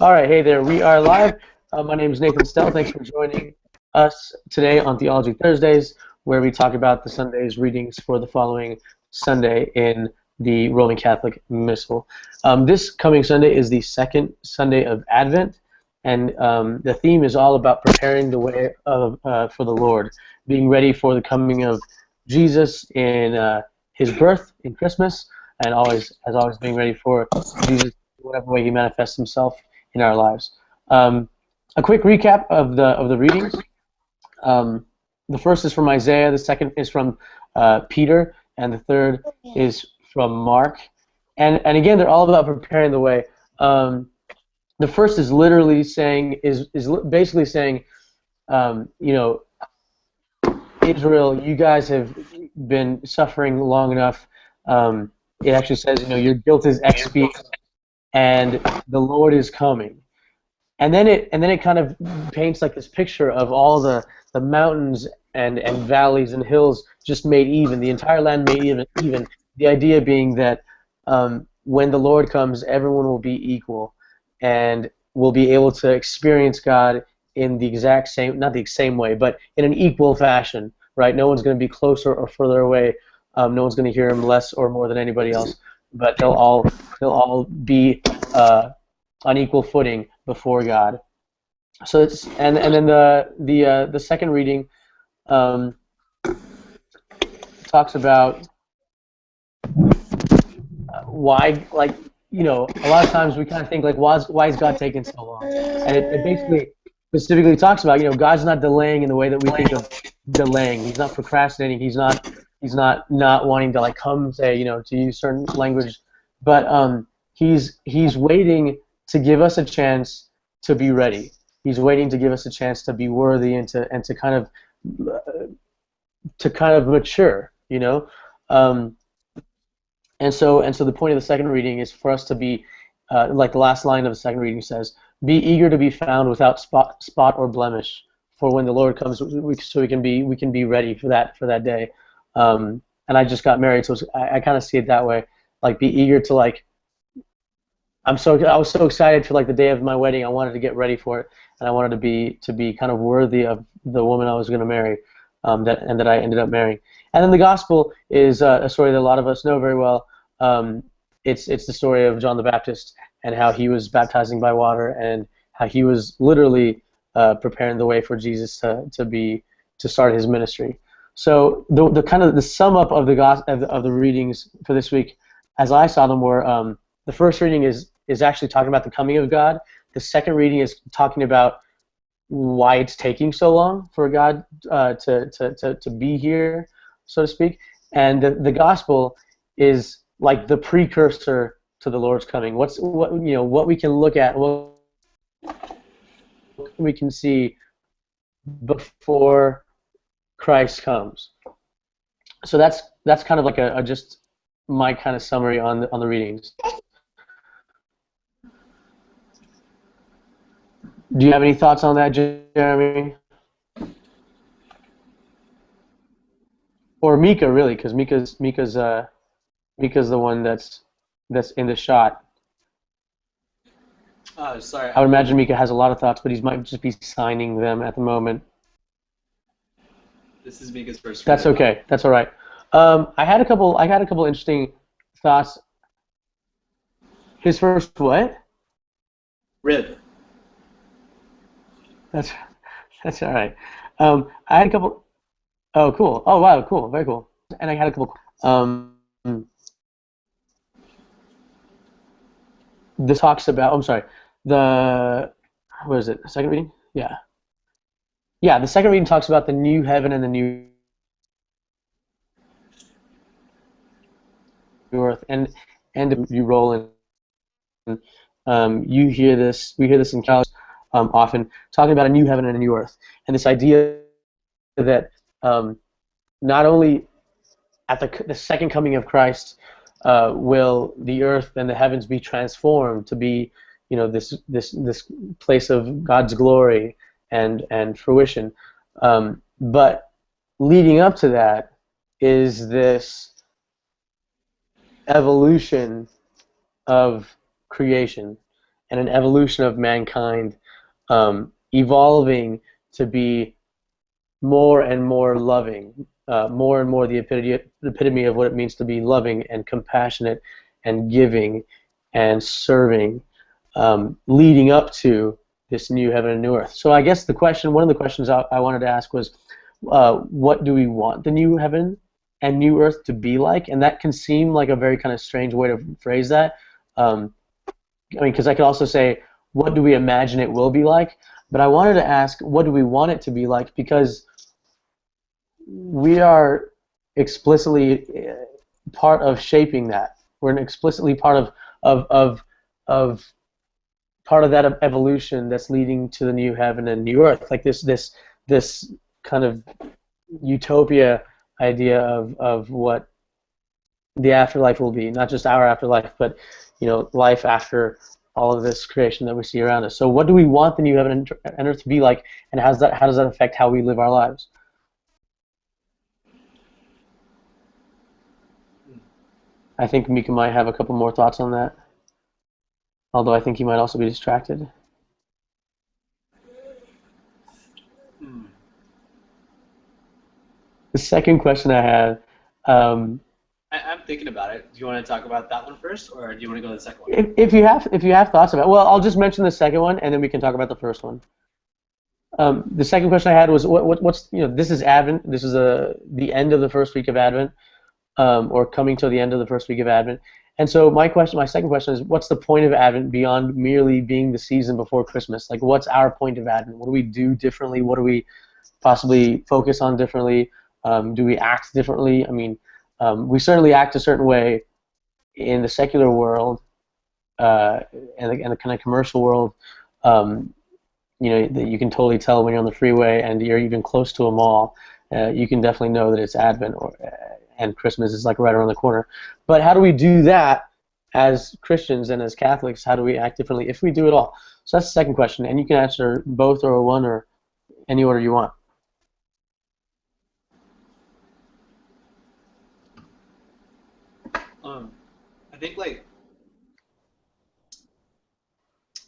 All right, hey there. We are live. My name is Nathan Stell. Thanks for joining us today on Theology Thursdays, where we talk about the Sunday's readings for the following Sunday in the Roman Catholic Missal. This coming Sunday is the second Sunday of Advent, and the theme is all about preparing the way for the Lord, being ready for the coming of Jesus in his birth in Christmas, and always being ready for Jesus, whatever way he manifests himself in our lives. A quick recap of the readings. The first is from Isaiah, the second is from Peter, and the third is from Mark. And again, they're all about preparing the way. The first is literally saying basically saying, Israel, you guys have been suffering long enough. It actually says, your guilt is expiated, and the Lord is coming. And then it kind of paints like this picture of all the mountains and valleys and hills just made even, the entire land made even. The idea being that when the Lord comes, everyone will be equal and will be able to experience God in the exact same, not the same way, but in an equal fashion, right? No one's going to be closer or further away. No one's going to hear him less or more than anybody else, but they'll all be on equal footing before God. So it's and then the second reading talks about why, a lot of times we kind of think like, why is God taking so long? And it basically specifically talks about, God's not delaying in the way that we think of delaying. He's not procrastinating. He's not wanting to like come say, to use certain language, but he's waiting to give us a chance to be ready. He's waiting to give us a chance to be worthy and to kind of mature, And so the point of the second reading is for us to be, like the last line of the second reading says, "Be eager to be found without spot or blemish, for when the Lord comes, so we can be ready for that day." And I just got married, so I kind of see it that way, like be eager to like. I was so excited for like the day of my wedding. I wanted to get ready for it, and I wanted to be kind of worthy of the woman I was going to marry, that I ended up marrying. And then the gospel is a story that a lot of us know very well. It's the story of John the Baptist and how he was baptizing by water and how he was literally preparing the way for Jesus to start his ministry. So the kind of the sum up of the readings for this week, as I saw them, were the first reading is actually talking about the coming of God. The second reading is talking about why it's taking so long for God to be here, so to speak. And the gospel is like the precursor to the Lord's coming. What we can look at, what we can see before Christ comes. So that's kind of like a just my kind of summary on the readings. Do you have any thoughts on that, Jeremy? Or Mika, really, because Mika's the one that's in the shot. Sorry. I would imagine Mika has a lot of thoughts, but he might just be signing them at the moment. This is Mika's first. That's okay. That's all right. I had a couple interesting thoughts. His first what? Rib. That's all right. I had a couple. Oh, cool. Oh, wow, cool. Very cool. And I had a couple. This talks about. I'm sorry. What is it? Second reading? Yeah. Yeah. The second reading talks about the new heaven and the new earth, and you roll in. We hear this in college often, talking about a new heaven and a new earth, and this idea that not only at the second coming of Christ will the earth and the heavens be transformed to be, this place of God's glory and fruition, but leading up to that is this evolution of creation and an evolution of mankind evolving to be more and more loving, more and more the epitome of what it means to be loving and compassionate and giving and serving, leading up to this new heaven and new earth. So I guess one of the questions I wanted to ask was, what do we want the new heaven and new earth to be like? And that can seem like a very kind of strange way to phrase that. I mean, because I could also say, what do we imagine it will be like? But I wanted to ask, what do we want it to be like? Because we are explicitly part of shaping that. We're explicitly part of part of that evolution that's leading to the new heaven and new earth. Like this kind of utopia idea of what the afterlife will be, not just our afterlife, but life after all of this creation that we see around us. So what do we want the new heaven and earth to be like, and how does that affect how we live our lives? I think Mika might have a couple more thoughts on that, although I think he might also be distracted. The second question I had, I'm thinking about it. Do you want to talk about that one first, or do you want to go to the second one? if you have thoughts about it, well, I'll just mention the second one, and then we can talk about the first one. The second question I had was, what's this is Advent. This is the end of the first week of Advent, or coming to the end of the first week of Advent. And so my second question is, what's the point of Advent beyond merely being the season before Christmas? Like, what's our point of Advent? What do we do differently? What do we possibly focus on differently? Do we act differently? I mean, we certainly act a certain way in the secular world and the kind of commercial world. That you can totally tell when you're on the freeway and you're even close to a mall. You can definitely know that it's Advent and Christmas is like right around the corner. But how do we do that as Christians and as Catholics? How do we act differently if we do it all? So that's the second question, and you can answer both or one or any order you want. I think like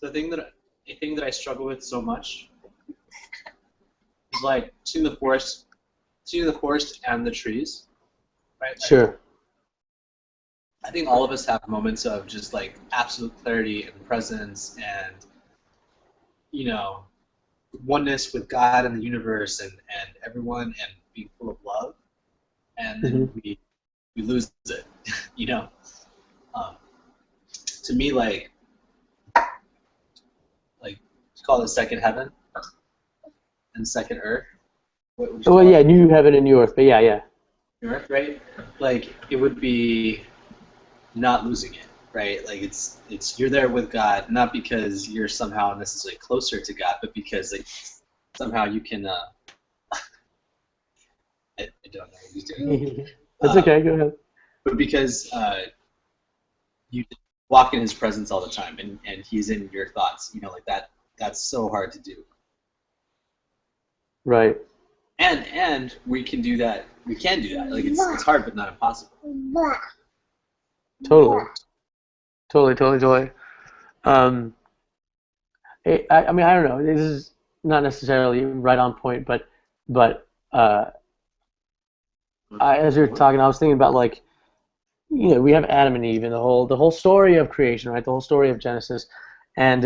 the thing that I struggle with so much is like seeing the forest and the trees, right? Sure. I think all of us have moments of just like absolute clarity and presence and oneness with God and the universe and everyone and being full of love, and then we lose it, To me, like call it second heaven and second earth. Well, yeah, new heaven and new earth, but yeah. New earth, right? Like it would be not losing it, right? Like it's you're there with God, not because you're somehow necessarily closer to God, but because like somehow you can. I don't know what he's doing. That's okay. Go ahead. But because you walk in His presence all the time, and He's in your thoughts, like that. That's so hard to do. Right. And we can do that. We can do that. Like it's hard, but not impossible. Totally. I mean, I don't know. This is not necessarily right on point, but as you're talking, I was thinking about like, we have Adam and Eve and the whole story of creation, right? The whole story of Genesis, and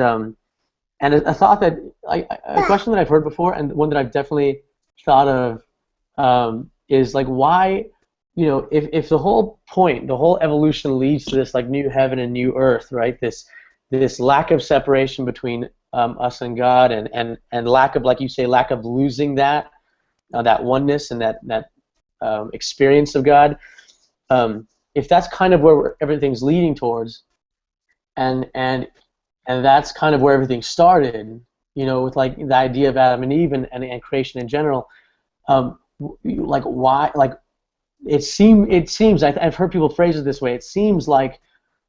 a thought that a question that I've heard before, and one that I've definitely thought of, is like, why, if the whole point, the whole evolution leads to this like new heaven and new earth, right? This lack of separation between us and God, and lack of, like you say, lack of losing that oneness and that experience of God. If that's kind of where everything's leading towards, and that's kind of where everything started, with like the idea of Adam and Eve and creation in general. Like why? Like it seems. I've heard people phrase it this way. It seems like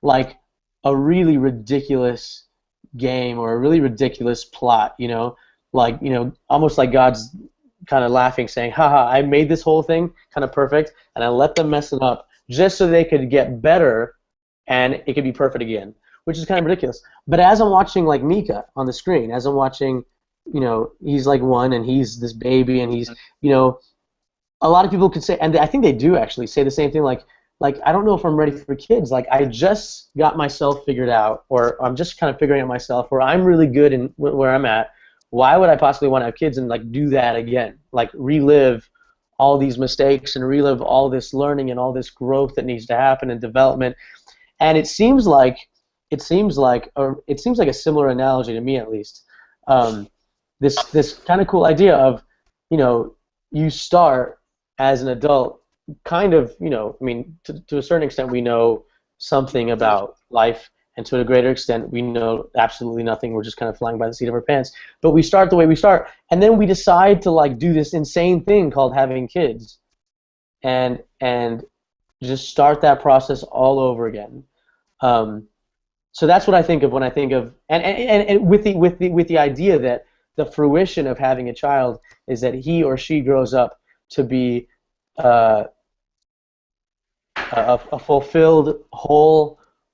a really ridiculous game or a really ridiculous plot. Almost like God's kind of laughing, saying, "Haha, I made this whole thing kind of perfect, and I let them mess it up just so they could get better, and it could be perfect again." which is kind of ridiculous. But as I'm watching like Mika on the screen, as I'm watching, he's like 1 and he's this baby and he's, a lot of people could say, and I think they do actually say the same thing, like I don't know if I'm ready for kids. Like I just got myself figured out, or I'm just kind of figuring out myself, or I'm really good in where I'm at. Why would I possibly want to have kids and like do that again? Like relive all these mistakes and relive all this learning and all this growth that needs to happen and development. And it seems like a similar analogy to me at least. This kind of cool idea of, you start as an adult, kind of, I mean, to a certain extent we know something about life, and to a greater extent we know absolutely nothing. We're just kind of flying by the seat of our pants. But we start the way we start, and then we decide to like do this insane thing called having kids, and just start that process all over again. So that's what I think of when I think of, and with the idea that the fruition of having a child is that he or she grows up to be a fulfilled,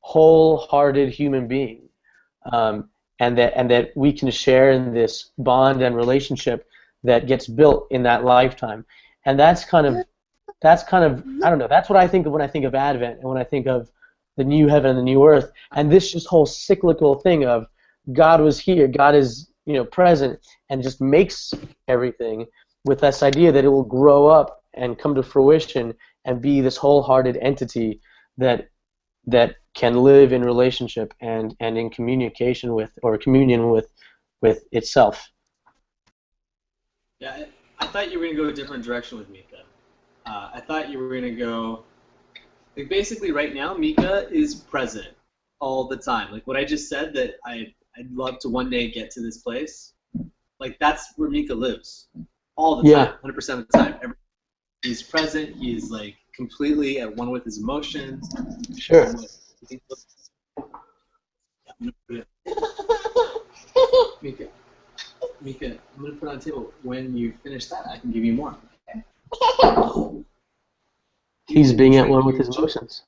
wholehearted human being, and that we can share in this bond and relationship that gets built in that lifetime. And that's kind of I don't know. That's what I think of when I think of Advent and when I think of the new heaven and the new earth, and this just whole cyclical thing of God was here, God is present, and just makes everything, with this idea that it will grow up and come to fruition and be this wholehearted entity that can live in relationship and in communication with, or communion with itself. Yeah, I thought you were going to go a different direction with Mika. I thought you were going to go, like, basically right now Mika is present all the time. Like what I just said, that I'd love to one day get to this place. Like that's where Mika lives all the time, 100% of the time. He's present. He's like completely at one with his emotions. Sure. Mika, I'm gonna put on the table. When you finish that, I can give you more. Okay? He's being at one with his emotions.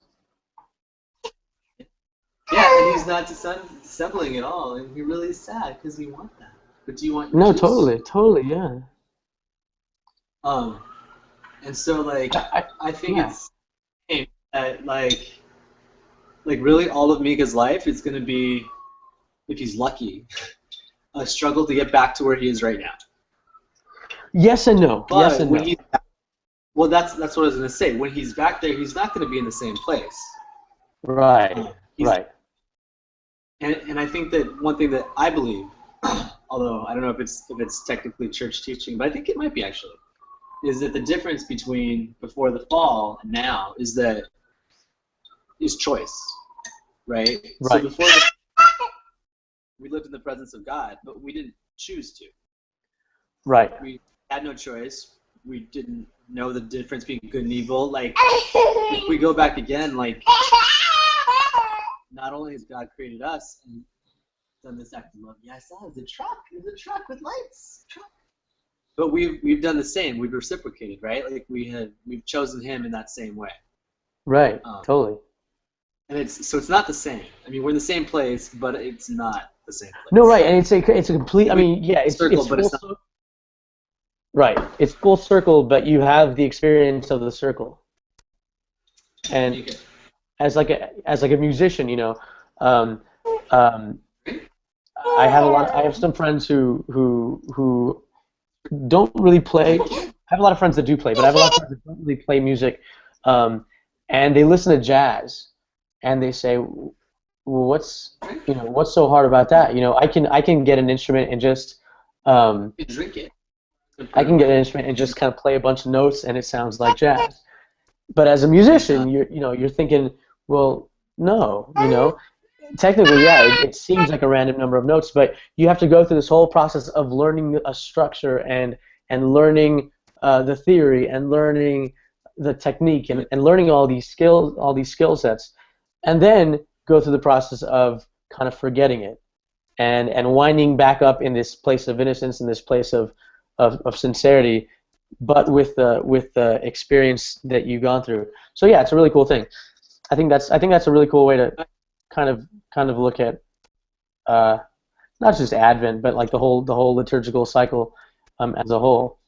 Yeah, and he's not dissembling at all, and he really is sad because we want that. But do you want your juice? Totally, yeah. And so like I think it's like really all of Mika's life is gonna be, if he's lucky, a struggle to get back to where he is right now. Yes and no. But yes and no. Well, that's what I was gonna say. When he's back there, he's not gonna be in the same place. Right. Right. And I think that one thing that I believe, although I don't know if it's technically church teaching, but I think it might be actually, is that the difference between before the fall and now is choice, right? So before we lived in the presence of God, but we didn't choose to. Right. We had no choice. We didn't know the difference between good and evil. Like, if we go back again, like, not only has God created us and done this act of love, yeah, I saw it was a truck with lights, but we've done the same. We've reciprocated, right? Like we've chosen Him in that same way. Right. Totally. And it's not the same. I mean, we're in the same place, but it's not the same place. No, right, and it's a complete. I mean, yeah, it's circle, it's but it's not. Right, it's full circle, but you have the experience of the circle. And as like a musician, I have some friends who don't really play. I have a lot of friends that do play, but I have a lot of friends that don't really play music, and they listen to jazz, and they say, well, what's so hard about that? I can get an instrument and just drink it. I can get an instrument and just kind of play a bunch of notes, and it sounds like jazz. But as a musician, you're thinking, well, no, technically, yeah, it seems like a random number of notes, but you have to go through this whole process of learning a structure and learning the theory and learning the technique and learning all these skill sets, and then go through the process of kind of forgetting it and winding back up in this place of innocence, in this place of sincerity, but with the experience that you've gone through. So yeah, it's a really cool thing. I think that's a really cool way to kind of look at not just Advent, but like the whole liturgical cycle as a whole.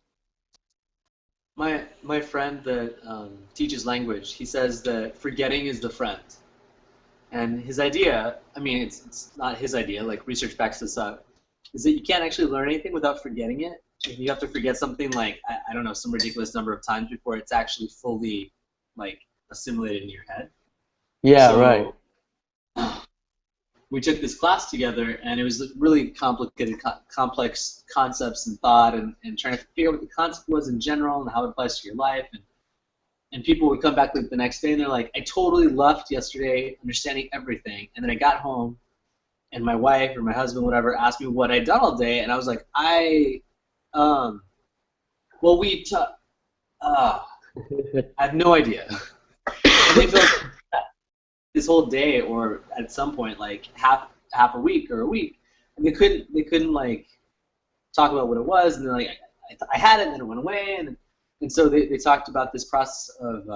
My friend that teaches language, he says that forgetting is the friend. And his idea, I mean, it's not his idea, like research backs this up, is that you can't actually learn anything without forgetting it. Like, you have to forget something like, I don't know, some ridiculous number of times before it's actually fully like assimilated in your head. Yeah, So right. we took this class together, and it was really complicated, complex concepts and thought, and trying to figure out what the concept was in general and how it applies to your life. And people would come back like the next day, and they're like, I totally left yesterday understanding everything, and then I got home, and my wife or my husband, whatever, asked me what I'd done all day, and I was like, well, I have no idea. And they feel like this whole day, or at some point, like half a week or a week, and they couldn't like talk about what it was, and they're like, I had it, and then it went away, and so they talked about this process of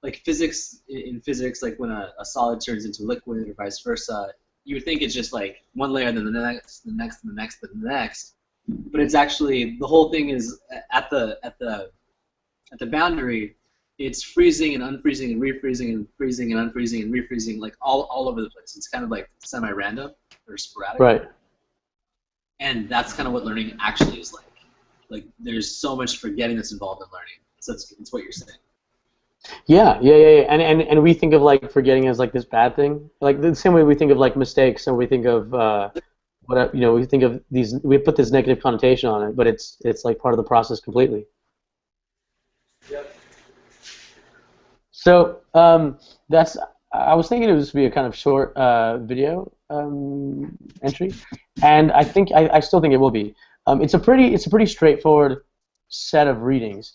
like physics. In physics, like when a solid turns into liquid or vice versa, you would think it's just like one layer, then the next, the next, and the next, and the next. But it's actually, the whole thing is at the boundary. It's freezing and unfreezing and refreezing and freezing and unfreezing and refreezing, like all over the place. It's kind of like semi-random or sporadic. Right. And that's kind of what learning actually is like. Like, there's so much forgetting that's involved in learning. So it's what you're saying. Yeah. And we think of like forgetting as like this bad thing, like the same way we think of like mistakes, and we think of we think of these, we put this negative connotation on it, but it's like part of the process completely. Yep. So that's, I was thinking it was to be a kind of short video entry, and I still think it will be. It's a pretty straightforward set of readings,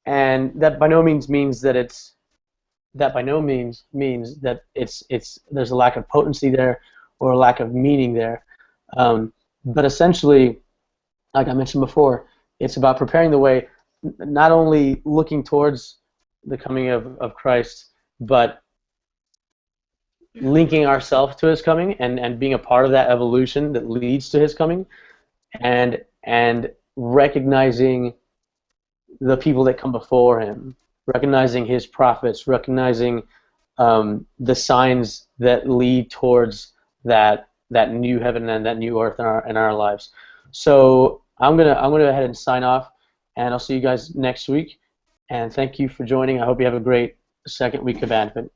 and that by no means means that it's there's a lack of potency there or a lack of meaning there, but essentially, like I mentioned before, it's about preparing the way, not only looking towards the coming of Christ, but linking ourselves to his coming, and being a part of that evolution that leads to his coming, and recognizing the people that come before him, recognizing his prophets, recognizing the signs that lead towards that new heaven and that new earth in our lives. So I'm gonna go ahead and sign off, and I'll see you guys next week. And thank you for joining. I hope you have a great second week of Advent.